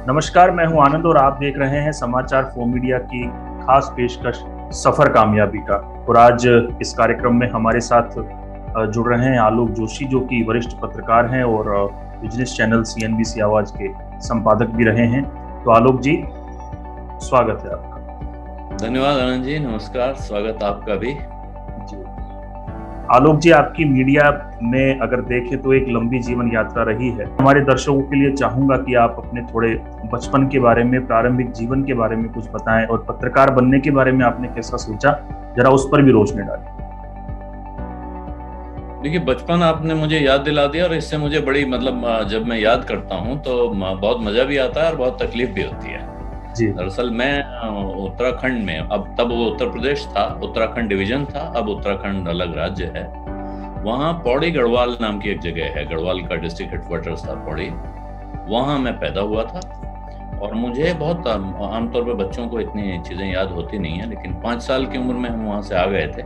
नमस्कार, मैं हूं आनंद और आप देख रहे हैं समाचार फो मीडिया की खास पेशकश सफर कामयाबी का। और आज इस कार्यक्रम में हमारे साथ जुड़ रहे हैं आलोक जोशी, जो कि वरिष्ठ पत्रकार हैं और बिजनेस चैनल सीएनबीसी आवाज के संपादक भी रहे हैं। तो आलोक जी, स्वागत है आपका। धन्यवाद आनंद जी, नमस्कार, स्वागत आपका भी जी आलोक जी, आपकी मीडिया में अगर देखें तो एक लंबी जीवन यात्रा रही है। हमारे दर्शकों के लिए चाहूंगा कि आप अपने थोड़े बचपन के बारे में, प्रारंभिक जीवन के बारे में कुछ बताएं और पत्रकार बनने के बारे में आपने कैसा सोचा, जरा उस पर भी रोशनी डालें। देखिए, बचपन आपने मुझे याद दिला दिया और इससे मुझे बड़ी जब मैं याद करता हूँ तो बहुत मजा भी आता है और बहुत तकलीफ भी होती है। दरअसल मैं उत्तराखंड में, अब तब वो उत्तर प्रदेश था, उत्तराखंड डिवीजन था, अब उत्तराखंड अलग राज्य है। वहाँ पौड़ी गढ़वाल नाम की एक जगह है, गढ़वाल का डिस्ट्रिक्ट हेडक्वार्टर्स था पौड़ी। वहाँ मैं पैदा हुआ था और मुझे बहुत, आमतौर पर बच्चों को इतनी चीजें याद होती नहीं है, लेकिन 5 साल की उम्र में हम वहाँ से आ गए थे।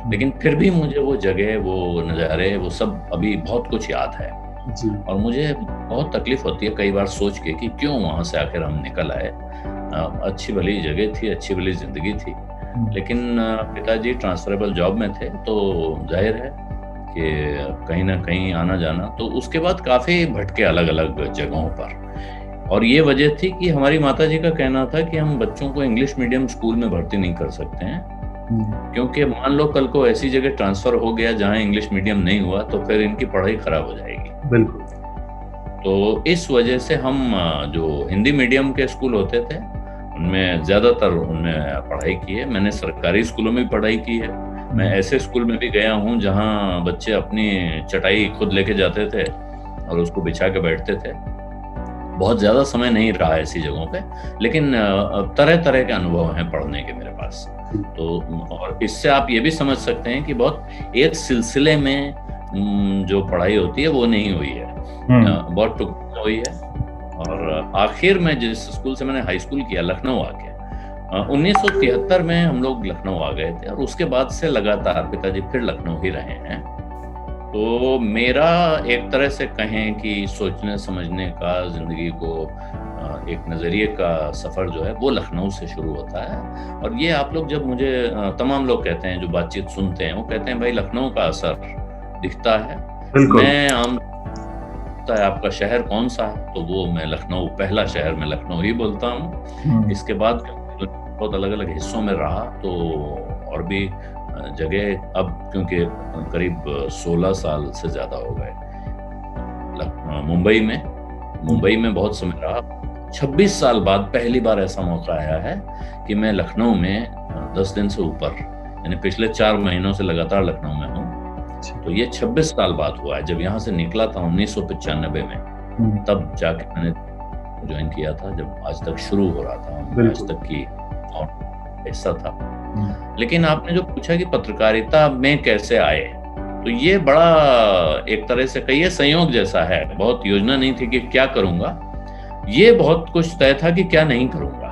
लेकिन फिर भी मुझे वो जगह, वो नज़ारे, वो सब अभी बहुत कुछ याद है। और मुझे बहुत तकलीफ होती है कई बार सोच के कि क्यों वहाँ से आकर हम निकल आए। अच्छी भली जगह थी, अच्छी भली जिंदगी थी, लेकिन पिताजी ट्रांसफरेबल जॉब में थे, तो जाहिर है कि कहीं ना कहीं आना जाना। तो उसके बाद काफ़ी भटके अलग अलग जगहों पर। और ये वजह थी कि हमारी माताजी का कहना था कि हम बच्चों को इंग्लिश मीडियम स्कूल में भर्ती नहीं कर सकते हैं, क्योंकि मान लो कल को ऐसी जगह ट्रांसफर हो गया जहां इंग्लिश मीडियम नहीं हुआ तो फिर इनकी पढ़ाई खराब हो जाएगी। बिल्कुल। तो इस वजह से हम जो हिंदी मीडियम के स्कूल होते थे उनमें ज्यादातर उनमें पढ़ाई की है। मैंने सरकारी स्कूलों में भी पढ़ाई की है। मैं ऐसे स्कूल में भी गया हूँ जहाँ बच्चे अपनी चटाई खुद लेके जाते थे और उसको बिछा के बैठते थे। बहुत ज्यादा समय नहीं रहा ऐसी जगहों पे, लेकिन तरह तरह के अनुभव हैं पढ़ने के मेरे पास। तो और इससे आप ये भी समझ सकते हैं कि बहुत एक सिलसिले में जो पढ़ाई होती है वो नहीं हुई है, बहुत टुकड़ी हुई है। और आखिर में जिस स्कूल से मैंने हाई स्कूल किया, लखनऊ आके 1973 में हम लोग लखनऊ आ गए थे और उसके बाद से लगातार पिताजी फिर लखनऊ ही रहे हैं। तो मेरा एक तरह से कहें कि सोचने समझने का, जिंदगी को एक नज़रिए का सफ़र जो है वो लखनऊ से शुरू होता है। और ये आप लोग जब मुझे, तमाम लोग कहते हैं जो बातचीत सुनते हैं, वो कहते हैं भाई लखनऊ का असर दिखता है। मैं है आपका शहर कौन सा है, तो वो मैं लखनऊ, पहला शहर मैं लखनऊ ही बोलता हूँ। इसके बाद बहुत अलग अलग हिस्सों में रहा, तो और भी जगह, अब क्योंकि करीब 16 साल से ज्यादा हो गए मुंबई में बहुत समय रहा। 26 साल बाद पहली बार ऐसा मौका आया है कि मैं लखनऊ में 10 दिन से ऊपर, यानी पिछले 4 महीनों से लगातार लखनऊ में हूँ। तो ये 26 साल बाद हुआ है। जब यहाँ से निकला था 1995 में, तब जाके मैंने ज्वाइन किया था, जब आज तक शुरू हो रहा था, आज तक की हिस्सा था। लेकिन आपने जो पूछा कि पत्रकारिता में कैसे आए, तो ये बड़ा एक तरह से कहिए संयोग जैसा है। बहुत योजना नहीं थी कि क्या करूंगा, ये बहुत कुछ तय था कि क्या नहीं करूंगा।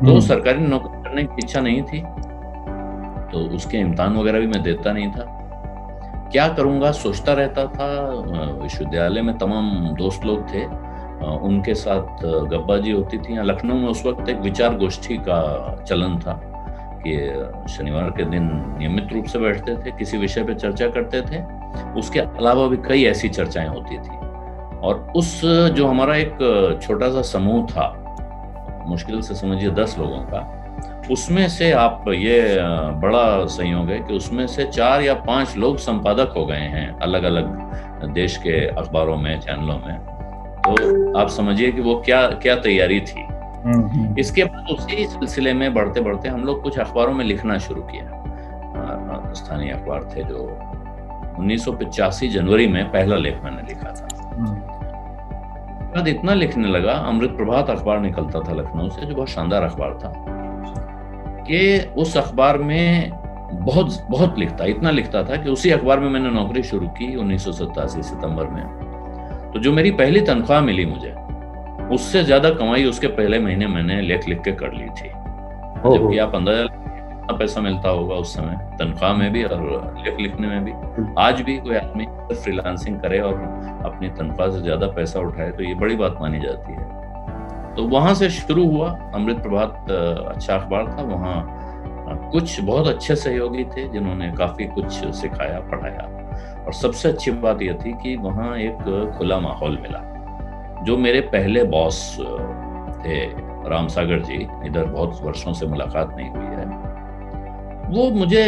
तो सरकारी नौकरी करने की इच्छा नहीं थी, तो उसके इम्तिहान वगैरह भी मैं देता नहीं था। क्या करूंगा सोचता रहता था। विश्वविद्यालय में तमाम दोस्त लोग थे, उनके साथ गप्पाजी होती थी। लखनऊ में उस वक्त एक विचार गोष्ठी का चलन था कि शनिवार के दिन नियमित रूप से बैठते थे, किसी विषय पर चर्चा करते थे। उसके अलावा भी कई ऐसी चर्चाएं होती थी। और उस जो हमारा एक छोटा सा समूह था, मुश्किल से समझिए 10 लोगों का, उसमें से आप ये बड़ा संयोग है कि उसमें से 4 या 5 लोग संपादक हो गए हैं अलग अलग देश के अखबारों में, चैनलों में। तो आप समझिए कि वो क्या तैयारी थी। इसके बाद उसी सिलसिले में बढ़ते बढ़ते हम लोग कुछ अखबारों में लिखना शुरू किया। स्थानीय अखबार थे जो 1985 जनवरी में पहला लेख मैंने लिखा था। बाद इतना लिखने लगा, अमृत प्रभात अखबार निकलता था लखनऊ से, जो बहुत शानदार अखबार था, कि उस अखबार में बहुत लिखता, इतना लिखता था कि उसी अखबार में मैंने नौकरी शुरू की 1987 सितंबर में। तो जो मेरी पहली तनख्वाह मिली मुझे, उससे ज्यादा कमाई उसके पहले महीने मैंने लेख लिख के कर ली थी। जबकि आप अंदाजा कितना पैसा मिलता होगा उस समय, तनख्वाह में भी और लेख लिखने में भी। आज भी कोई आदमी फ्रीलांसिंग करे और अपनी तनख्वाह से ज्यादा पैसा उठाए तो ये बड़ी बात मानी जाती है। तो वहाँ से शुरू हुआ। अमृत प्रभात अच्छा अखबार था, वहाँ कुछ बहुत अच्छे सहयोगी थे जिन्होंने काफ़ी कुछ सिखाया पढ़ाया, और सबसे अच्छी बात यह थी कि वहाँ एक खुला माहौल मिला। जो मेरे पहले बॉस थे राम सागर जी, इधर बहुत वर्षों से मुलाकात नहीं हुई है, वो मुझे,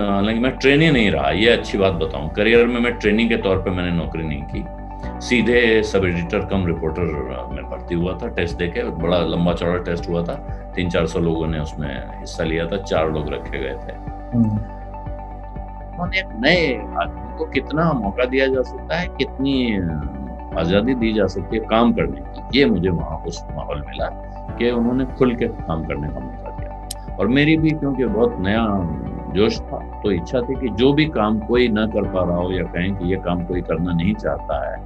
हालांकि मैं ट्रेनी नहीं रहा, ये अच्छी बात बताऊं, करियर में मैं ट्रेनिंग के तौर पे मैंने नौकरी नहीं की, सीधे सब एडिटर कम रिपोर्टर में भर्ती हुआ था। टेस्ट देके, बड़ा लंबा चौड़ा टेस्ट हुआ था, 300-400 लोगों ने उसमें हिस्सा लिया था, 4 लोग रखे गए थे। उन्होंने एक नए आदमी को कितना मौका दिया जा सकता है, कितनी आज़ादी दी जा सकती है काम करने की, ये मुझे वहाँ उस माहौल मिला कि उन्होंने खुल के काम करने का मौका दिया। और मेरी भी क्योंकि बहुत नया जोश था, तो इच्छा थी कि जो भी काम कोई ना कर पा रहा हो या कहें कि ये काम कोई करना नहीं चाहता है,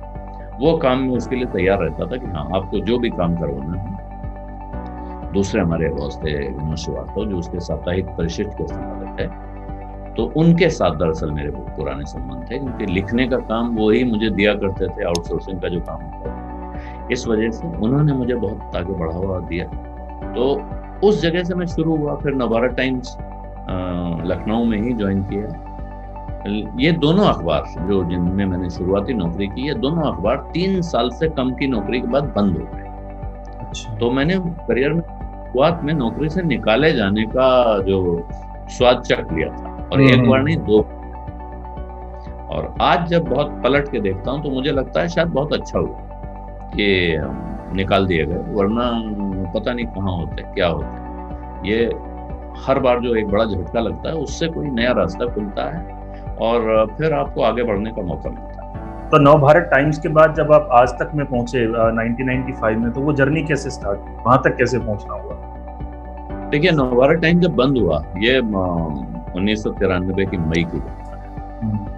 वो काम में उसके लिए तैयार रहता था कि हाँ, आपको जो भी काम करवाना है। दूसरे हमारे बॉस थे विनोद श्रीवास्तव, जो उसके साप्ताहिक परिशिष्ट के संपादक थे, तो उनके साथ दरअसल मेरे बहुत पुराने संबंध थे, क्योंकि लिखने का काम वो ही मुझे दिया करते थे, आउटसोर्सिंग का जो काम होता है। इस वजह से उन्होंने मुझे बहुत आगे बढ़ावा दिया। तो उस जगह से मैं शुरू हुआ। फिर नवभारत टाइम्स लखनऊ में ही ज्वाइन किया। ये दोनों अखबार जो जिनमें मैंने शुरुआती नौकरी की, ये दोनों अखबार 3 साल से कम की नौकरी के बाद बंद हो गए। अच्छा। तो मैंने करियर में शुरुआत में नौकरी से निकाले जाने का जो स्वाद चख लिया था, और एक बार नहीं, 2। और आज जब बहुत पलट के देखता हूँ तो मुझे लगता है शायद बहुत अच्छा हुआ कि निकाल दिए गए, वरना पता नहीं कहाँ होते, क्या होते। ये हर बार जो एक बड़ा झटका लगता है, उससे कोई नया रास्ता खुलता है और फिर आपको आगे बढ़ने का मौका मिलता है। तो नवभारत टाइम्स के बाद जब आप आज तक में पहुंचे 1995 में, तो वो जर्नी कैसे स्टार्ट, वहां तक कैसे पहुंचना हुआ? देखिए, नवभारत टाइम्स जब बंद हुआ, ये 1993 की मई की बात है।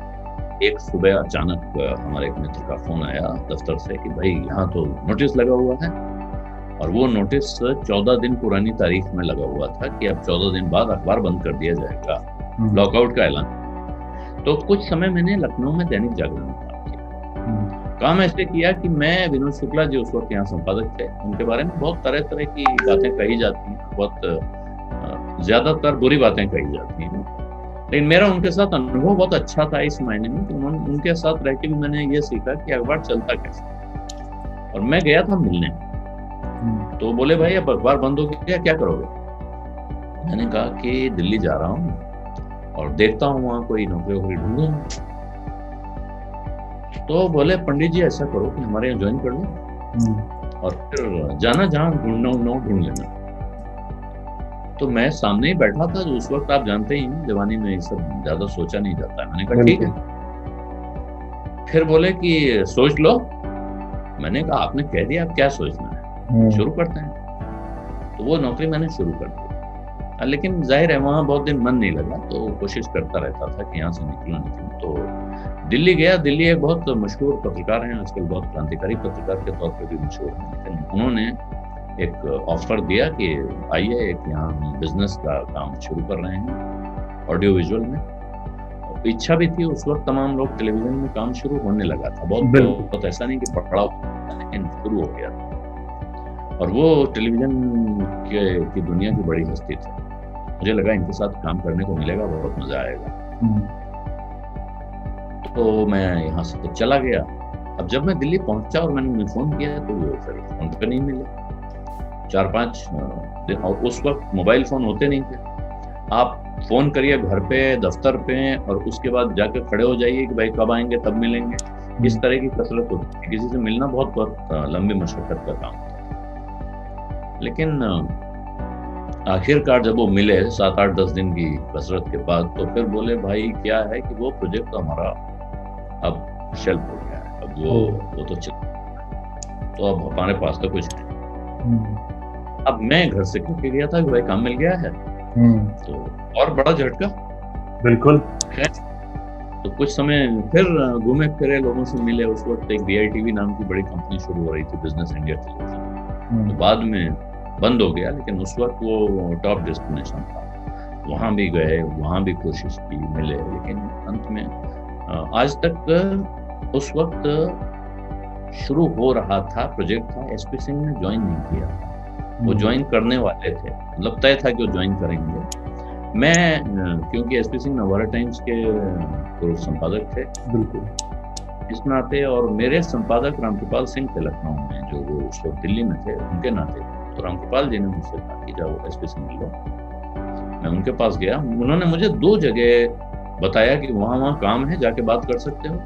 एक सुबह अचानक हमारे एक मित्र का फोन आया दफ्तर से कि भाई यहाँ तो नोटिस लगा हुआ है, और वो नोटिस 14 दिन पुरानी तारीख में लगा हुआ था कि अब 14 दिन बाद अखबार बंद कर दिया जाएगा, लॉकआउट का ऐलान। तो कुछ समय मैंने लखनऊ में दैनिक जागरण में काम किया। काम ऐसे किया कि मैं, विनोद शुक्ला जी उस वक्त यहाँ संपादक थे, उनके बारे में बहुत तरह तरह की बातें कही जाती हैं, बहुत ज्यादातर बुरी बातें कही जाती हैं, लेकिन मेरा उनके साथ अनुभव बहुत अच्छा था इस मायने में कि उनके साथ रह के भी मैंने ये सीखा कि अखबार चलता कैसे। और मैं गया था मिलने, तो बोले भाई अब अखबार बंद हो गया, क्या करोगे? मैंने कहा कि दिल्ली जा रहा हूँ और देखता हूँ वहाँ कोई नौकरी वोकरी ढूंढूंगा। तो बोले पंडित जी ऐसा करो कि हमारे यहाँ ज्वाइन कर लो और फिर जाना जहाँ ढूंढना ढूंढ लेना। तो मैं सामने ही बैठा था, जो उस वक्त आप जानते ही हैं जवानी में ये सब ज्यादा सोचा नहीं जाता है। मैंने कहा ठीक है। फिर बोले कि सोच लो। मैंने कहा आपने कह दिया, अब क्या सोचना है, शुरू करते हैं। तो वो नौकरी मैंने शुरू कर दी, लेकिन जाहिर है वहाँ बहुत दिन मन नहीं लगा, तो कोशिश करता रहता था कि यहाँ से निकलूं। तो दिल्ली गया। दिल्ली एक बहुत मशहूर पत्रकार हैं आजकल, बहुत क्रांतिकारी पत्रकार के तौर पर भी मशहूर हैं, लेकिन उन्होंने एक ऑफर दिया कि आइए, एक यहाँ बिजनेस का काम शुरू कर रहे हैं ऑडियो विजुअल में। इच्छा भी थी उस वक्त, तमाम लोग टेलीविजन में काम शुरू होने लगा था, बहुत ऐसा नहीं कि पकड़ा, लेकिन शुरू हो गया था। और वो टेलीविजन की दुनिया की बड़ी हस्ती थी। मुझे लगा इनके साथ काम करने को मिलेगा, बहुत मजा आएगा। तो मैं यहाँ से चला गया। अब जब मैं दिल्ली पहुंचा और मैंने उन्हें फोन किया, तो वो फिर फोन पे नहीं मिले 4-5 दिन। और उस वक्त मोबाइल फोन होते नहीं थे, आप फोन करिए घर पे, दफ्तर पे, और उसके बाद जाकर खड़े हो जाइए कि भाई कब आएंगे, तब मिलेंगे। इस तरह की कसरत होती है, किसी से मिलना बहुत लंबी मशक्कत का काम था। लेकिन आखिरकार जब वो मिले 7-8-10 दिन की कसरत के बाद, तो फिर बोले भाई क्या है कि वो प्रोजेक्ट तो हमारा अब शेल्फ हो गया है, अब वो तो चल, तो अब हमारे पास तो कुछ नहीं। अब मैं घर से क्योंकि गया था कि भाई काम मिल गया है, तो और बड़ा झटका। बिल्कुल। तो कुछ समय फिर घूमे फिरे, लोगों से मिले। उस वक्त एक BITV नाम की बड़ी कंपनी शुरू हो रही थी, बिजनेस इंडिया टेलीविजन, तो बाद में बंद हो गया, लेकिन उस वक्त वो टॉप डेस्टिनेशन था। वहाँ भी गए, वहाँ भी कोशिश की, मिले, लेकिन अंत में आज तक उस वक्त शुरू हो रहा था प्रोजेक्ट था, SP सिंह ने ज्वाइन नहीं किया था। वो ज्वाइन करने वाले थे, मतलब तय था कि वो ज्वाइन करेंगे। मैं क्योंकि एसपी सिंह नवभारत टाइम्स के पूर्व संपादक थे बिल्कुल। इस नाते, और मेरे संपादक रामकृपाल सिंह थे लखनऊ में, जो वो उस वक्त दिल्ली में थे, उनके नाते। तो रामकृपाल जी ने मुझसे कहा कि जाओ एसपी सिंह मिलो। मैं उनके पास गया, उन्होंने मुझे 2 जगह बताया कि वहाँ काम है, जाके बात कर सकते हो।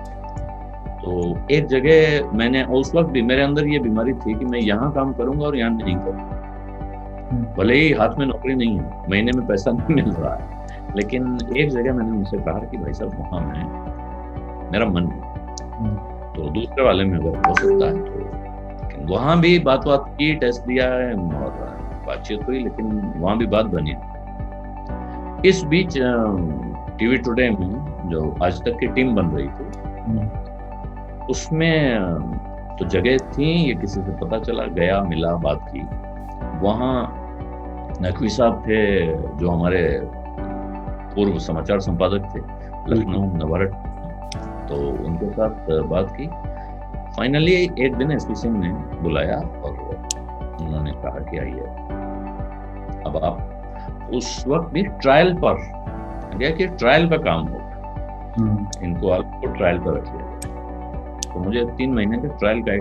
तो एक जगह मैंने, उस वक्त भी मेरे अंदर ये बीमारी थी कि मैं यहाँ काम करूंगा और यहाँ नहीं करूंगा, भले ही हाथ में नौकरी नहीं है, महीने में पैसा नहीं मिल रहा है, लेकिन एक जगह मैंने उनसे कहा कि भाई साहब वहाँ मैं, मेरा मन है, तो दूसरे वाले में अगर हो सकता है तो। वहाँ भी बात की, टेस्ट दिया है और बातचीत हुई, लेकिन वहाँ भी बात बनी। इस बीच टीवी टुडे में जो आज तक की टीम बन रही थी, उसमें तो जगह थी, ये किसी से पता चला, गया, मिला, बात की। वहाँ नकवी साहब थे जो हमारे पूर्व समाचार संपादक थे लखनऊ नवभारत, तो उनके साथ बात की। फाइनली एक दिन एसपी सिंह ने बुलाया और उन्होंने कहा कि आइए अब आप। उस वक्त भी ट्रायल पर गया कि ट्रायल पे काम होगा, इनको आपको ट्रायल पर रख लिया। तो मुझे 3 महीने के ट्रायल का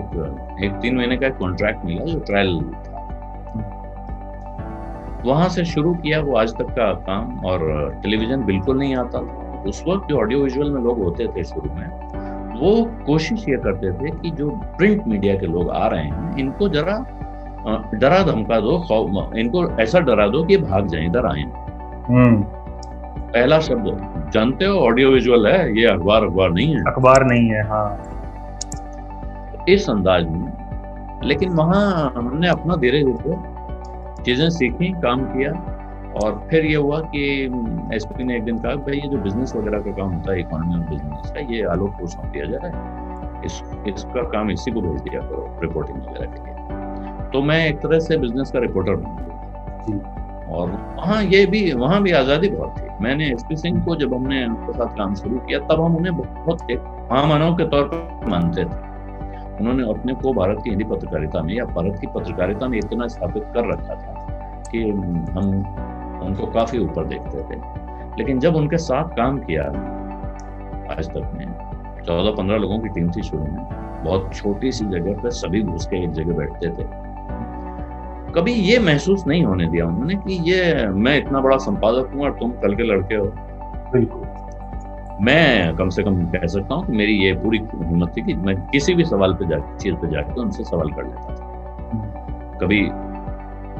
एक 3 महीने का कॉन्ट्रैक्ट मिला, जो ट्रायल था। वहां से शुरू किया वो आज तक का काम, और टेलीविजन बिल्कुल नहीं आता था उस वक्त। जो ऑडियो विजुअल में लोग होते थे शुरू में, वो कोशिश ये करते थे कि जो प्रिंट मीडिया के लोग आ रहे हैं, इनको जरा डरा धमका दो, इनको ऐसा डरा दो कि भाग जाए, इधर आए। पहला शब्द जानते हो, ऑडियो विजुअल है, ये अखबार नहीं है, अखबार नहीं है। हाँ, इस अंदाज में। लेकिन वहाँ हमने अपना धीरे धीरे चीजें सीखी, काम किया, और फिर ये हुआ कि एसपी ने एक दिन कहा, भाई ये जो बिजनेस वगैरह का काम होता है, इकोनॉमी ऑफ बिजनेस का, ये आलोक को सौंप दिया जाए, इसका काम इसी को भेज दिया करो रिपोर्टिंग वगैरह के लिए। तो मैं एक तरह से बिजनेस का रिपोर्टर बन गया। और वहाँ भी आज़ादी बहुत थी। मैंने एसपी सिंह को, जब हमने उनके साथ काम शुरू किया, तब हम उन्हें बहुत एक महामानव के तौर पर मानते थे। उन्होंने अपने को भारत की हिंदी पत्रकारिता में, या भारत की पत्रकारिता में इतना स्थापित कर रखा था कि हम उनको काफी ऊपर देखते थे। लेकिन जब उनके साथ काम किया, आज तक में 14-15 लोगों की टीम थी शुरू में, बहुत छोटी सी जगह पर सभी घुस के एक जगह बैठते थे। कभी ये महसूस नहीं होने दिया उन्होंने कि ये मैं इतना बड़ा संपादक हूँ और तुम कल के लड़के हो। बिल्कुल। मैं कम से कम कह सकता हूँ कि मेरी ये पूरी हिम्मत थी कि मैं किसी भी सवाल पे चीज पे जाकर उनसे सवाल कर लेता था। कभी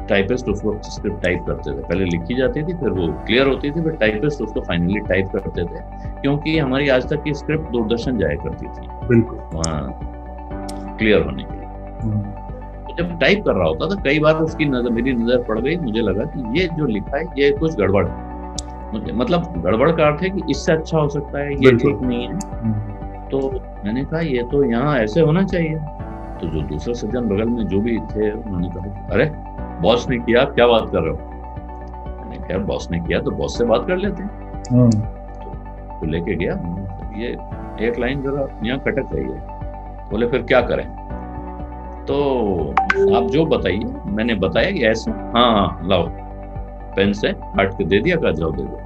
टाइपिस्ट उस वक्त स्क्रिप्ट टाइप करते थे, पहले लिखी जाती थी, फिर वो क्लियर होती थी, फिर टाइपिस्ट उसको फाइनली टाइप करते थे, क्योंकि हमारी आज तक की स्क्रिप्ट दूरदर्शन जाया करती थी बिल्कुल वहाँ क्लियर होने के लिए। जब टाइप कर रहा होता था, कई बार उसकी मेरी नजर पड़ गई, मुझे लगा कि ये जो लिखा है ये कुछ गड़बड़ है। मतलब गड़बड़ का अर्थ है कि इससे अच्छा हो सकता है, ये ठीक नहीं है। तो मैंने कहा ये तो यहाँ ऐसे होना चाहिए। तो जो दूसरे सज्जन बगल में जो भी थे, उन्होंने कहा अरे बॉस ने किया, क्या बात कर रहे हो। मैंने कहा बॉस ने किया तो बॉस से बात कर लेते हैं। तो लेके गया, ये एक लाइन जरा यहाँ कटक रही है। बोले फिर क्या करें। तो आप जो बताइए। मैंने बताया कि ऐसे, हाँ लाओ, पेन से काट के दे दिया, का जाओ दे दो।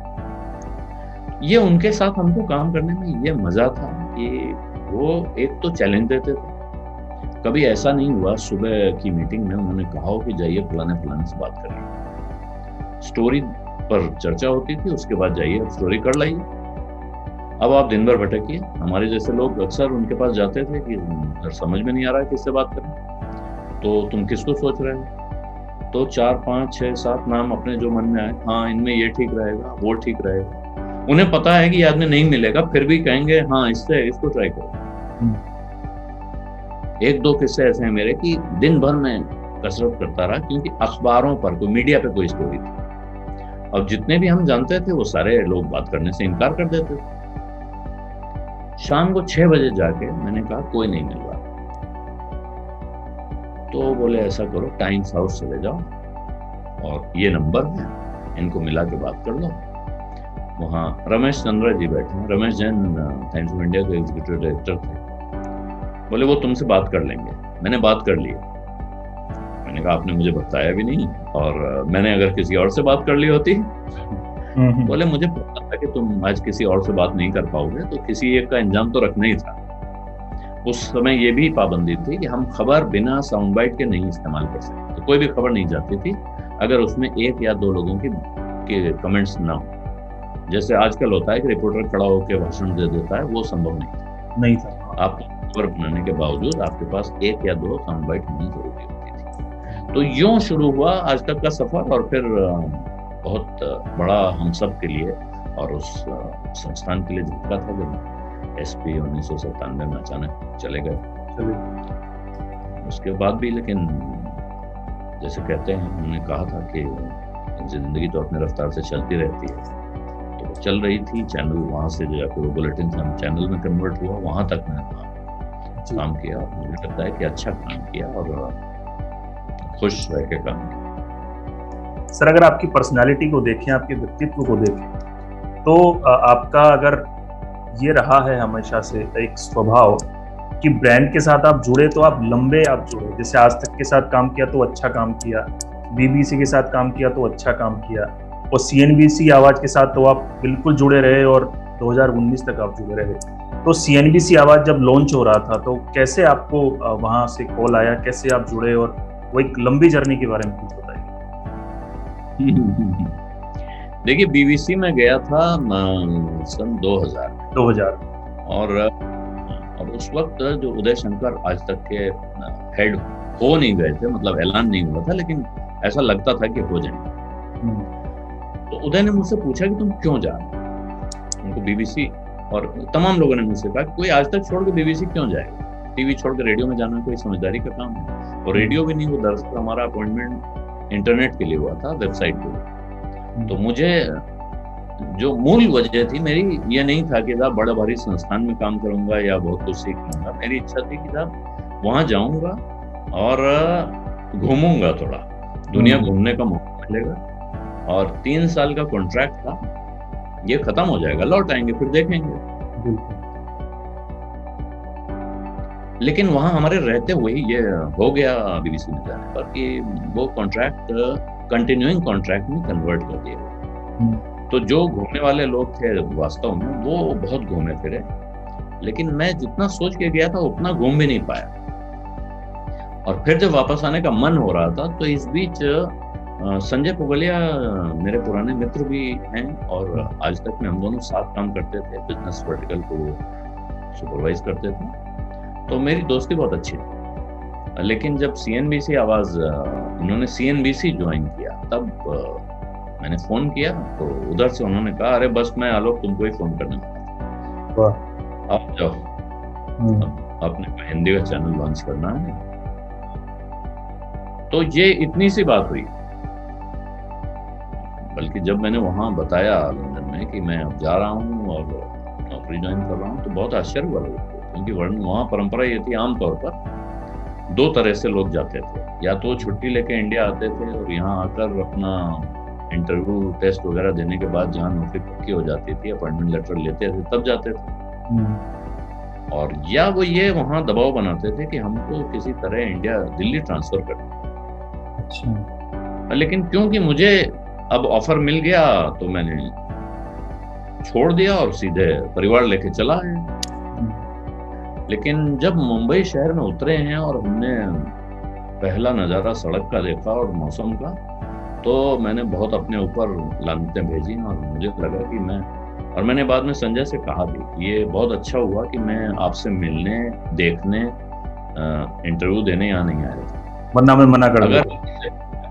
ये उनके साथ हमको काम करने में ये मजा था कि वो एक तो चैलेंज देते थे। कभी ऐसा नहीं हुआ सुबह की मीटिंग में उन्होंने कहा हो कि जाइए फलाने से बात करिए। स्टोरी पर चर्चा होती थी, उसके बाद जाइए अब स्टोरी कर लाइए, अब आप दिन भर भटकिए। हमारे जैसे लोग अक्सर उनके पास जाते थे कि समझ में नहीं आ रहा है किससे बात करें, तो तुम किसको सोच रहे हो। तो 4, 5, 6, 7 नाम अपने जो मन में आए, हाँ इनमें ये ठीक रहेगा, वो ठीक रहेगा। उन्हें पता है कि आदमी नहीं मिलेगा, फिर भी कहेंगे हाँ इसको ट्राई करो। 1-2 किस्से ऐसे हैं मेरे कि दिन भर में कसरत करता रहा, क्योंकि अखबारों पर कोई, मीडिया पे कोई स्टोरी थी। और जितने भी हम जानते थे वो सारे लोग बात करने से इनकार कर देते थे। शाम को 6 बजे जाके मैंने कहा कोई नहीं मिल रहा। तो बोले ऐसा करो, टाइम्स हाउस चले जाओ और ये नंबर है, इनको मिला के बात कर लो। वहाँ रमेश चंद्रा जी बैठे हैं, Ramesh Jain times of India के एग्जीक्यूटिव डायरेक्टर थे। बोले वो तुमसे बात कर लेंगे। मैंने बात कर ली। मैंने कहा आपने मुझे बताया भी नहीं, और मैंने अगर किसी और से बात कर ली होती। बोले मुझे पता था कि तुम आज किसी और से बात नहीं कर पाओगे, तो किसी एक का इंतजाम तो रखना ही था। उस समय ये भी पाबंदी थी कि हम खबर बिना साउंड बाइट के नहीं इस्तेमाल कर सकते, तो कोई भी खबर नहीं जाती थी अगर उसमें एक या दो लोगों के कमेंट्स ना हो। जैसे आजकल होता है कि रिपोर्टर खड़ा होकर भाषण दे देता है, वो संभव नहीं था। आप खबर बनाने के बावजूद आपके पास एक या दो साउंड बाइट होनी जरूरी होती थी। तो यूं शुरू हुआ आज तक का सफर, और फिर बहुत बड़ा हम सब के लिए और उस संस्थान के लिए झटका था जब SP 1997 में अचानक चले गए। उसके बाद भी, लेकिन जैसे कहते हैं, उन्होंने कहा था कि जिंदगी तो अपने रफ्तार से चलती रहती है, तो चल रही थी। चैनल वहाँ से जो आपको बुलेटिन चैनल में कन्वर्ट हुआ, वहाँ तक मैंने काम किया। मुझे लगता है कि अच्छा काम किया और खुश रह के काम किया। सर, अगर आपकी पर्सनालिटी को देखें, आपके व्यक्तित्व को देखें, तो आपका अगर ये रहा है हमेशा से एक स्वभाव कि ब्रांड के साथ आप जुड़े तो आप लंबे आप जुड़े। जैसे आज तक के साथ काम किया तो अच्छा काम किया, BBC के साथ काम किया तो अच्छा काम किया, और CNBC आवाज के साथ तो आप बिल्कुल जुड़े रहे और 2019 तक आप जुड़े रहे। तो CNBC आवाज जब लॉन्च हो रहा था तो कैसे आपको वहां से कॉल आया, कैसे आप जुड़े, और वो एक लंबी जर्नी के बारे में कुछ बताइए। देखिए, BBC में गया था सन 2000 और उस वक्त जो उदय शंकर आज तक के हेड हो नहीं गए थे, मतलब ऐलान नहीं हुआ था, लेकिन ऐसा लगता था कि हो जाएंगे। तो उदय ने मुझसे पूछा कि तुम क्यों जा रहे हो, उनको BBC, और तमाम लोगों ने मुझसे कहा कोई आज तक छोड़ के BBC क्यों जाएगा, टीवी छोड़ के रेडियो में जाना कोई समझदारी का काम है। और रेडियो भी नहीं, वो दरअसल हमारा अपॉइंटमेंट इंटरनेट के लिए हुआ था, वेबसाइट पे। तो मुझे जो मूल वजह थी मेरी, ये नहीं था कि साहब बड़ा भारी संस्थान में काम करूंगा या बहुत कुछ सीख लूंगा। मेरी इच्छा थी कि साहब वहां जाऊंगा और घूमूंगा, थोड़ा दुनिया घूमने का मौका मिलेगा। और 3 साल का कॉन्ट्रैक्ट था, ये खत्म हो जाएगा, लौट आएंगे फिर देखेंगे। लेकिन वहां हमारे रहते हुए ये हो गया BBC में जाने पर कि वो कॉन्ट्रैक्ट कंटिन्यूइंग कॉन्ट्रैक्ट में कन्वर्ट कर दिया। तो जो घूमने वाले लोग थे वास्तव में वो बहुत घूमे फिरे, लेकिन मैं जितना सोच के गया था उतना घूम भी नहीं पाया। और फिर जब वापस आने का मन हो रहा था तो इस बीच संजय पुगलिया मेरे पुराने मित्र भी हैं, और आज तक में हम दोनों साथ काम करते थे, बिजनेस वर्टिकल को सुपरवाइज करते थे, तो मेरी दोस्ती बहुत अच्छी थी। लेकिन जब CNBC आवाज, उन्होंने CNBC ज्वाइन किया, तब मैंने फोन किया तो उधर से उन्होंने कहा अरे बस मैं आलोक तुमको ही फोन करने वाला, आप जाओ, आपने हिंदी का चैनल लॉन्च करना है। तो ये इतनी सी बात हुई। बल्कि जब मैंने वहां बताया लंदन में कि मैं अब जा रहा हूँ और नौकरी ज्वाइन कर रहा हूँ, तो बहुत आश्चर्य हुआ लोगों को, क्योंकि वहाँ परंपरा ये थी, आमतौर पर 2 तरह से लोग जाते थे। या तो छुट्टी लेके इंडिया आते थे और यहाँ आकर अपना इंटरव्यू टेस्ट वगैरह देने के बाद जहाँ नौकरी पक्की हो जाती थी, अपॉइंटमेंट लेटर लेते थे, तब जाते थे। और या वो ये वहाँ दबाव बनाते थे कि हमको किसी तरह इंडिया, दिल्ली ट्रांसफर करना। लेकिन क्योंकि मुझे अब ऑफर मिल गया तो मैंने छोड़ दिया और सीधे परिवार लेके चला है। लेकिन जब मुंबई शहर में उतरे हैं और हमने पहला नज़ारा सड़क का देखा और मौसम का, तो मैंने बहुत अपने ऊपर लानतें भेजी और मुझे लगा कि मैंने बाद में संजय से कहा भी, ये बहुत अच्छा हुआ कि मैं आपसे मिलने, देखने, इंटरव्यू देने यहाँ नहीं आया था, वरना मैं मना कर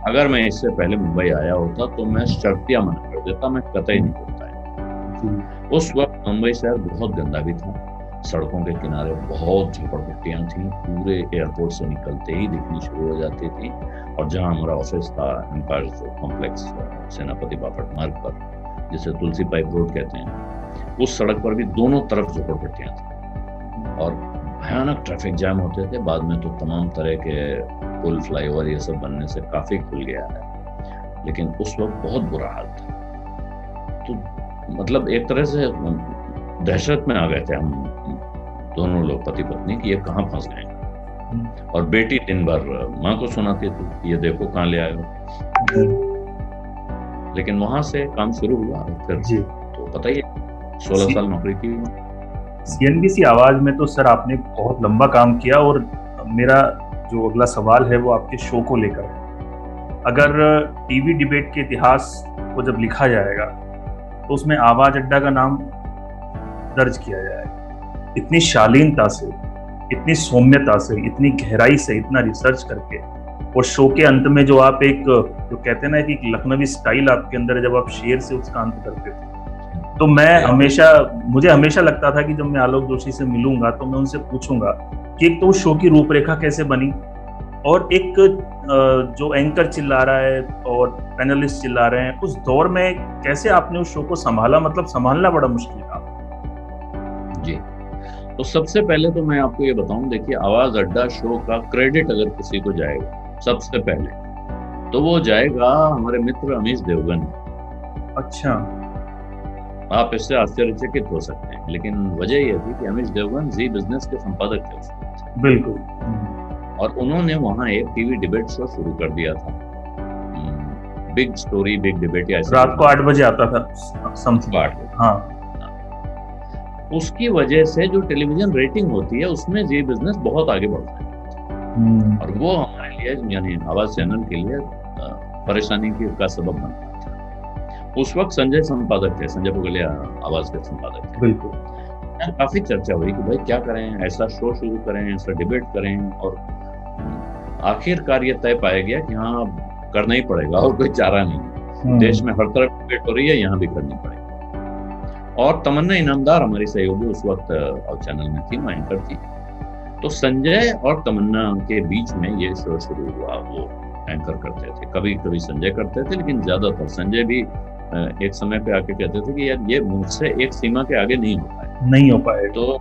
अगर मैं इससे पहले मुंबई आया होता तो मैं शर्तिया मना कर देता, मैं कतई नहीं होता। उस वक्त मुंबई शहर बहुत गंदा भी था, सड़कों के किनारे बहुत झोपड़पट्टियां थी, पूरे एयरपोर्ट से निकलते ही दिखनी शुरू हो जाती थी। और जहां हमारा ऑफिस था, एम्पायर कॉम्प्लेक्स, सेनापति बापट मार्ग पर, जिसे तुलसी पाइप रोड कहते हैं, उस सड़क पर भी दोनों तरफ झोपड़पट्टियां थी और भयानक ट्रैफिक जैम होते थे। बाद में तो तमाम तरह के पुल, फ्लाईओवर ये सब बनने से काफी खुल गया है, लेकिन उस वक्त बहुत बुरा हाल था। तो मतलब एक तरह से दहशत में आ गए थे हम दोनों लोग, पति पत्नी, कि ये कहाँ फंस गए। और बेटी दिन भर माँ को सुनाती थी, ये देखो कहाँ ले आए हो। लेकिन वहां से काम शुरू हुआ और फिर जी तो पता ही है 16 साल नौकरी की। सीएनबीसी आवाज में तो सर आपने बहुत लंबा काम किया, और मेरा जो अगला सवाल है वो आपके शो को लेकर है। अगर टीवी डिबेट के इतिहास को जब लिखा जाएगा तो उसमें आवाज अड्डा का नाम दर्ज किया जाएगा। इतनी शालीनता से, इतनी सौम्यता से, इतनी गहराई से, इतना रिसर्च करके, और शो के अंत में जो आप एक जो कहते हैं ना कि एक लखनवी स्टाइल आपके अंदर है, जब आप शेर से उसका अंत करते थे, तो मुझे हमेशा लगता था कि जब मैं आलोक जोशी से मिलूंगा तो मैं उनसे पूछूंगा कि एक तो उस शो की रूपरेखा कैसे बनी, और एक जो एंकर चिल्ला रहा है और पैनलिस्ट चिल्ला रहे हैं, उस दौर में कैसे आपने उस शो को संभाला। मतलब संभालना बड़ा मुश्किल था। जी, तो सबसे पहले तो मैं आपको ये बताऊं, देखिए आवाज अड्डा शो का क्रेडिट अगर किसी को जाएगा सबसे पहले तो वो जाएगा हमारे मित्र अमीश देवगन। अच्छा। आप इससे आश्चर्यचकित हो सकते हैं, लेकिन वजह यह थी कि अमीश देवगन जी बिजनेस के संपादक थे। बिल्कुल। और उन्होंने वहां एक टीवी डिबेट शो शुरू कर दिया था, बिग स्टोरी बिग डिबेट, या रात को 8 बजे आता था समथिंग। हाँ। उसकी वजह से जो टेलीविजन रेटिंग होती है उसमें जी बिजनेस बहुत आगे बढ़ता है, और वो हमारे लिए यानी आवाज चैनल के लिए परेशानी का सबब बनता था। उस वक्त संजय संपादक थे, संजय पुगलिया आवाज के संपादक थे। बिल्कुल। काफी चर्चा हुई कि भाई क्या करें, ऐसा शो शुरू करें, ऐसा डिबेट करें, और आखिरकार ये तय पाया गया कि हाँ अब करना ही पड़ेगा और कोई चारा नहीं। देश में हर तरफ डिबेट हो रही है, यहाँ भी करनी पड़ेगी। और तमन्ना इनामदार हमारी सहयोगी उस वक्त चैनल में थी, एंकर थी। तो संजय और तमन्ना के बीच में ये शो शुरू हुआ। वो एंकर करते थे, कभी कभी संजय करते थे, लेकिन ज्यादातर संजय भी एक समय पे आके कहते थे कि यार ये मुझसे एक सीमा के आगे नहीं हो पाए। तो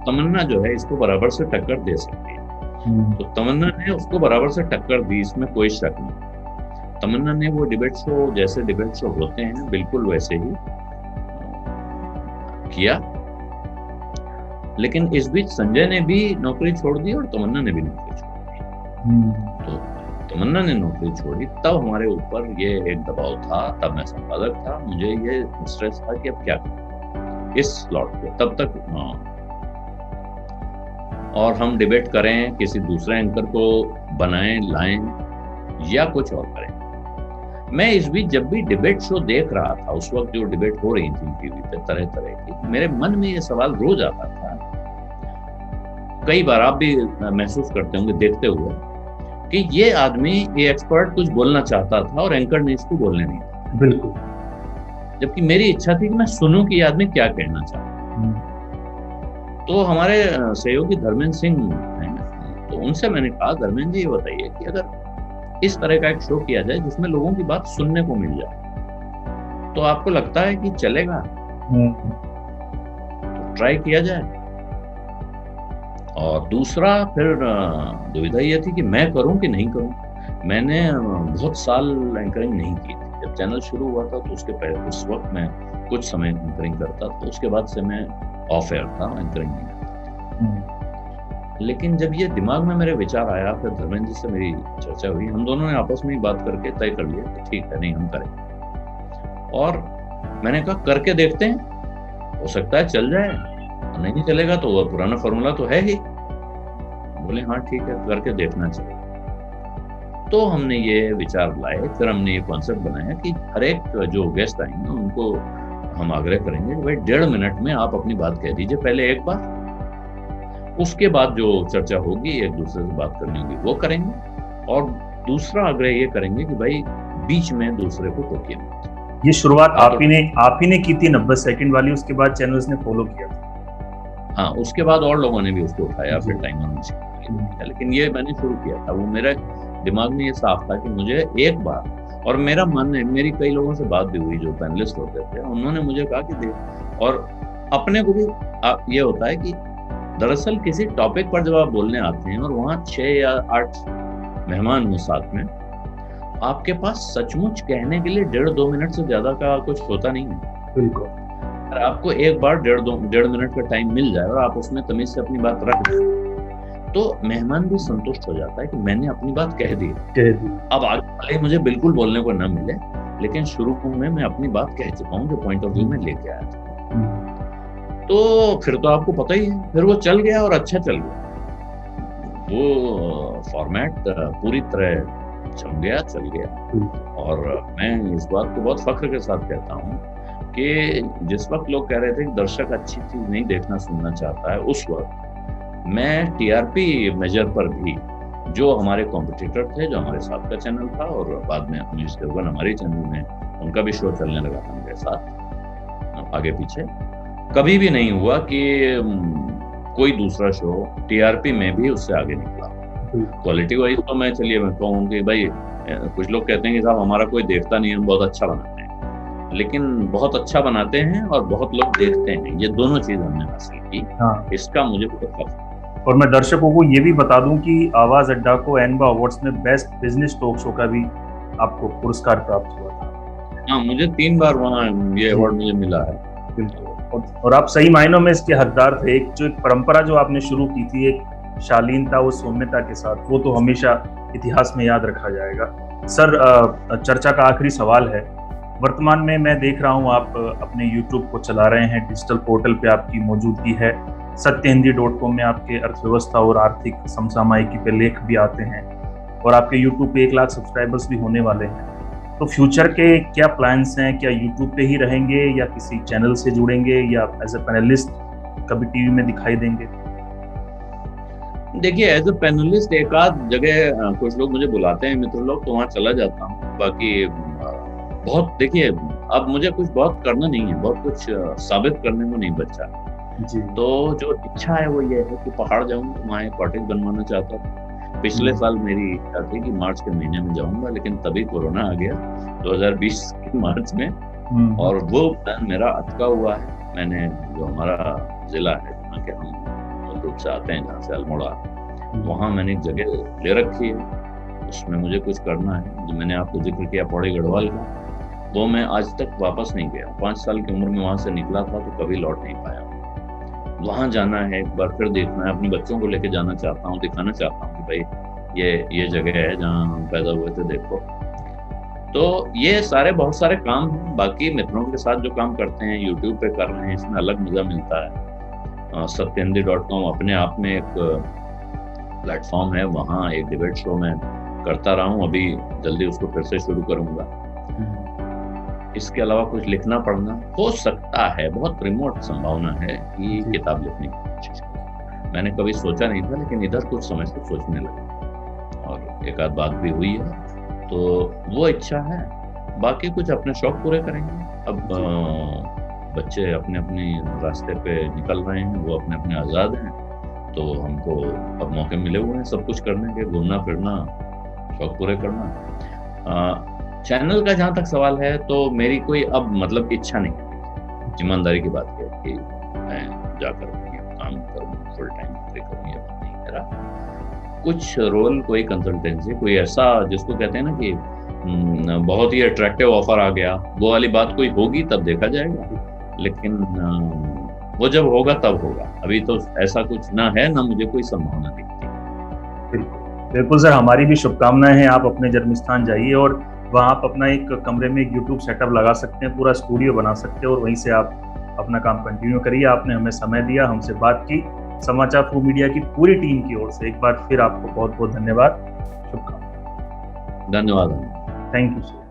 तमन्ना जो है इसको बराबर से टक्कर दे सकती है। तो तमन्ना ने उसको बराबर से टक्कर दी, इसमें कोई शक नहीं। तमन्ना ने वो डिबेट शो, जैसे डिबेट शो होते हैं बिल्कुल वैसे ही किया। लेकिन इस बीच संजय ने भी नौकरी छोड़ दी और तमन्ना ने भी नौकरी छोड़ दी। तो तमन्ना ने नौकरी छोड़ी, तब हमारे ऊपर ये एक दबाव था, तब मैं संपादक था, मुझे ये स्ट्रेस था कि अब क्या करें इस स्लॉट पे, तब तक और हम डिबेट करें, किसी दूसरे एंकर को बनाएं, लाएं, या कुछ और करें। मैं इस बीच जब भी डिबेट शो देख रहा था, उस वक्त जो डिबेट हो रही थी टीवी पे तरह तरह की, मेरे मन में ये सवाल रोज आता था। कई बार आप भी महसूस करते होंगे देखते हुए कि ये आदमी, ये एक्सपर्ट कुछ बोलना चाहता था और एंकर ने इसको बोलने नहीं दिया। बिल्कुल। जबकि मेरी इच्छा थी कि मैं सुनूं कि ये आदमी क्या कहना चाहता। तो हमारे सहयोगी धर्मेंद्र सिंह हैं, तो उनसे मैंने कहा, धर्मेंद्र जी ये बताइए कि अगर इस तरह का एक शो किया जाए जिसमें लोगों की बात सुनने को मिल जाए, तो आपको लगता है कि चलेगा? तो ट्राई किया जाए। और दूसरा फिर दुविधा ये थी कि मैं करूं कि नहीं करूं। मैंने बहुत साल एंकरिंग नहीं की थी। जब चैनल शुरू हुआ था तो उसके पहले उस वक्त मैं कुछ समय एंकरिंग करता था, उसके बाद से मैं ऑफ एयर था, एंकरिंग नहीं करता। लेकिन जब ये दिमाग में मेरे विचार आया, फिर धर्मेंद्र जी से मेरी चर्चा हुई, हम दोनों ने आपस में ही बात करके तय कर लिया कि ठीक है, नहीं हम करेंगे। और मैंने कहा करके देखते हैं, हो सकता है चल जाए, नहीं चलेगा तो वह पुराना फॉर्मूला तो है ही। बोले हाँ ठीक है, करके देखना चाहिए। तो हमने ये विचार लाए, फिर हमने ये कॉन्सेप्ट बनाया कि हर एक जो गेस्ट आएंगे उनको हम आग्रह करेंगे कि भाई 1.5 मिनट में आप अपनी बात कह दीजिए पहले एक बार, उसके बाद जो चर्चा होगी, एक दूसरे से बात करनी होगी, वो करेंगे। और दूसरा आग्रह ये करेंगे कि भाई बीच में दूसरे को टोकिए मत। ये शुरुआत आप ही ने की थी 90 सेकंड वाली, उसके बाद चैनल्स ने फॉलो किया था। हाँ, उसके बाद और लोगों ने भी उसको उठाया, फिर टाइमर में किया, लेकिन ये मैंने शुरू किया था। वो मेरे दिमाग में ये साफ था कि मुझे एक बार, और मेरा मन है, मेरी कई लोगों से बात भी हुई जो पैनलिस्ट होते थे, उन्होंने मुझे कहा कि देख, और अपने को भी ये होता है कि दरअसल किसी टॉपिक पर जब आप बोलने आते हैं और वहाँ 6 या 8 मेहमान हो साथ में, आपके पास सचमुच कहने के लिए 1.5-2 मिनट से ज्यादा का कुछ होता नहीं है। बिल्कुल। अगर आपको एक बार 1.5 मिनट का टाइम मिल जाए और आप उसमें तमीज से अपनी बात रख दें, तो मेहमान भी संतुष्ट हो जाता है कि मैंने अपनी बात कह दी। अब आगे वाले मुझे बिल्कुल बोलने को न मिले, लेकिन शुरू में मैं अपनी बात कह चुका हूँ, जो पॉइंट ऑफ व्यू में लेके आया था। तो फिर तो आपको पता ही है, फिर वो चल गया और अच्छा चल गया। वो फॉर्मेट पूरी तरह जम गया, चल गया। और मैं इस बात को बहुत फख्र के साथ कहता हूँ कि जिस वक्त लोग कह रहे थे कि दर्शक अच्छी चीज नहीं देखना सुनना चाहता है, उस वक्त मैं टीआरपी मेजर पर भी जो हमारे कॉम्पिटिटर थे, जो हमारे साथ का चैनल था, और बाद में अमीश देवगन हमारे चैनल में उनका भी शो चलने लगा था मेरे साथ आगे पीछे, कभी भी नहीं हुआ कि कोई दूसरा शो टीआरपी में भी उससे आगे निकला। क्वालिटी वाइज तो मैं कहूँ कि भाई, कुछ लोग कहते हैं कि साहब हमारा कोई देखता नहीं, हम बहुत अच्छा बनाते हैं, लेकिन बहुत अच्छा बनाते हैं और बहुत लोग देखते हैं, ये दोनों चीज हमने हासिल की। हाँ। इसका मुझे बहुत फख्र। और मैं दर्शकों को ये भी बता दूं कि आवाज अड्डा को एनबा अवार्ड्स में बेस्ट बिजनेस टॉक शो का भी आपको पुरस्कार प्राप्त हुआ था। हाँ, मुझे 3 बार वहाँ ये अवार्ड मुझे मिला है। और आप सही मायनों में इसके हकदार थे। एक परंपरा जो आपने शुरू की थी, एक शालीनता और सौम्यता के साथ, वो तो हमेशा इतिहास में याद रखा जाएगा। सर, चर्चा का आखिरी सवाल है। वर्तमान में मैं देख रहा हूँ आप अपने यूट्यूब को चला रहे हैं, डिजिटल पोर्टल पे आपकी मौजूदगी है, सत्यहिंदी.com में आपके अर्थव्यवस्था और आर्थिक समसामयिकी पे लेख भी आते हैं, और आपके यूट्यूब पे 1 लाख सब्सक्राइबर्स भी होने वाले हैं। तो फ्यूचर के क्या प्लान्स हैं? क्या यूट्यूब पे ही रहेंगे या किसी चैनल से जुड़ेंगे या एज ए पैनलिस्ट कभी टीवी में दिखाई देंगे? देखिए, एज ए पैनलिस्ट एक आध जगह कुछ लोग मुझे बुलाते हैं, मित्र लोग, तो वहाँ चला जाता हूँ। बाकी बहुत, देखिए, अब मुझे कुछ बहुत करना नहीं है, बहुत कुछ साबित करने को नहीं बचा जी। तो जो इच्छा है वो ये है कि पहाड़ जाऊंगा, वहाँ एक कॉटेज बनवाना चाहता था। पिछले साल मेरी इच्छा थी कि मार्च के महीने में जाऊंगा, लेकिन तभी कोरोना आ गया 2020 के मार्च में, और वो प्लान मेरा अटका हुआ है। मैंने जो हमारा जिला है जहाँ के हम मूल रूप से आते हैं, जहाँ से अल्मोड़ा, वहाँ मैंने एक जगह ले रखी है, उसमें मुझे कुछ करना है। जो मैंने आपको जिक्र किया पौड़ी गढ़वाल का, वो मैं आज तक वापस नहीं गया। 5 साल की उम्र में वहाँ से निकला था तो कभी लौट नहीं पाया। वहाँ जाना है, एक बार फिर देखना है, अपने बच्चों को लेके जाना चाहता हूँ, दिखाना चाहता हूँ कि भाई ये जगह है जहाँ हम पैदा हुए थे, देखो। तो ये सारे बहुत सारे काम हैं। बाकी मित्रों के साथ जो काम करते हैं, यूट्यूब पे कर रहे हैं, इसमें अलग मजा मिलता है। सत्यहिंदी.com अपने आप में एक प्लेटफॉर्म है, वहाँ एक डिबेट शो मैं करता रहा हूँ, अभी जल्दी उसको फिर से शुरू करूँगा। इसके अलावा कुछ लिखना पढ़ना हो सकता है, बहुत रिमोट संभावना है कि किताब लिखने की कोशिश करूं। मैंने कभी सोचा नहीं था, लेकिन इधर कुछ समय से सोचने लगा और एक आध बात भी हुई है, तो वो इच्छा है। बाकी कुछ अपने शौक पूरे करेंगे। अब बच्चे अपने अपने रास्ते पे निकल रहे हैं, वो अपने अपने आज़ाद हैं, तो हमको अब मौके मिले हुए हैं सब कुछ करने के, घूमना फिरना, शौक पूरे करना। चैनल का जहाँ तक सवाल है, तो मेरी कोई अब मतलब इच्छा नहीं है। ईमानदारी की बात है कि मैं जाकर काम करूँ, फुल टाइम करूँ, ये बात नहीं मेरा। कुछ रोल, कोई कंसल्टेंसी, कोई ऐसा जिसको कहते हैं ना कि बहुत ही अट्रैक्टिव ऑफर आ गया, वो वाली बात कोई होगी तब देखा जाएगा, लेकिन वो जब होगा तब होगा। अभी तो ऐसा कुछ ना है, ना मुझे कोई संभावना दिखती। बिल्कुल सर, हमारी भी शुभकामनाएं हैं। आप अपने जन्म स्थान जाइए और वहाँ आप अपना एक कमरे में एक यूट्यूब सेटअप लगा सकते हैं, पूरा स्टूडियो बना सकते हैं, और वहीं से आप अपना काम कंटिन्यू करिए। आपने हमें समय दिया, हमसे बात की। समाचार फॉर मीडिया की पूरी टीम की ओर से एक बार फिर आपको बहुत बहुत धन्यवाद, शुभकामनाएं। धन्यवाद। Thank you sir.